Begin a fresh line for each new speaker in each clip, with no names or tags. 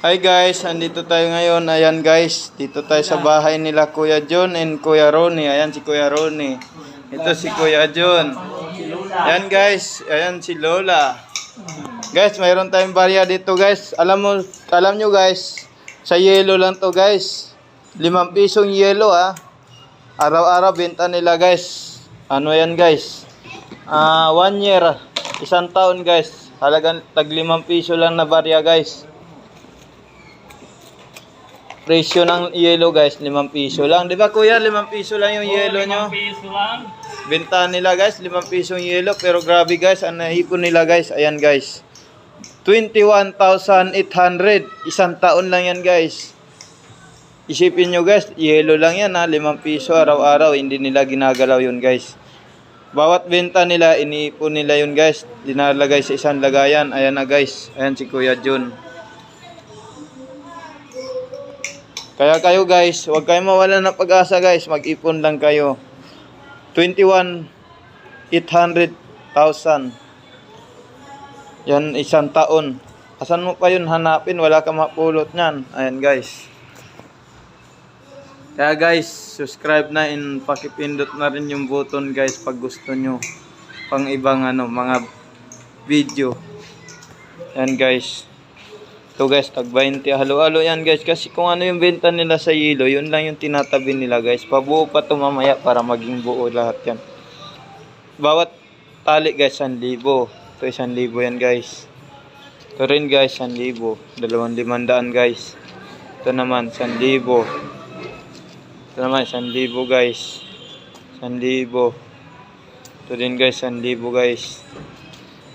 Hi guys, andito tayo ngayon. Ayan guys, dito tayo sa bahay nila Kuya John and Kuya Ronnie. Ayan si Kuya Ronnie. Ito si Kuya John. Ayan guys, ayan si Lola. Guys, mayroon tayong barya dito guys. Alam nyo guys, sa yelo lang to guys. 5 pisong yelo Araw-araw benta nila guys. Ano yan guys? 1 year, 1 taon guys. Halagang tag 5 piso lang na barya guys. Presyo ng yelo guys, 5 piso lang. Di ba kuya, 5 piso lang yung yelo nyo?
5 piso lang.
Benta nila guys, 5 pisong yelo. Pero grabe guys, ang naipon nila guys. Ayan guys. 21,800. 1 taon lang yan guys. Isipin nyo guys, yelo lang yan 5 piso araw-araw. Hindi nila ginagalaw yun guys. Bawat benta nila, iniipon nila yun guys. Dinalagay sa isang lagayan. Ayan na guys. Ayan si Kuya John. Kaya kayo guys, huwag kayong mawalan ng pag-asa guys. Mag-ipon lang kayo. 21,800,000. Yan 1 taon. Asan mo pa yun hanapin? Wala ka mapulot nyan. Ayan guys. Kaya guys, subscribe na and pakipindot na rin yung button guys pag gusto nyo pang ibang mga video. Ayan guys. Ito guys, tag 20. Halo-halo yan guys. Kasi kung ano yung benta nila sa yelo, yun lang yung tinatabi nila guys. Pabuo pa ito mamaya para maging buo lahat yan. Bawat tali guys, 1,000. Ito 1,000 yan guys. Ito rin guys, 1,000. 2,500 guys. Ito naman, 1,000. Ito naman, 1,000 guys. 1,000. Ito din guys, 1,000 guys.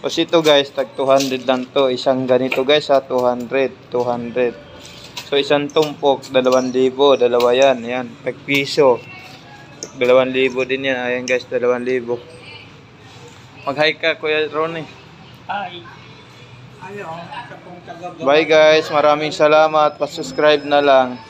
Kasi ito guys, tag 200 lang to. Isang ganito guys 200. So isang tumpok, 2,000. Dalawa yan. Ayan, tag piso. 2,000 din yan. Ayan guys, 2,000. Mag-hi ka Kuya Ronnie.
Hi.
Bye guys, maraming salamat. Pa-subscribe na lang.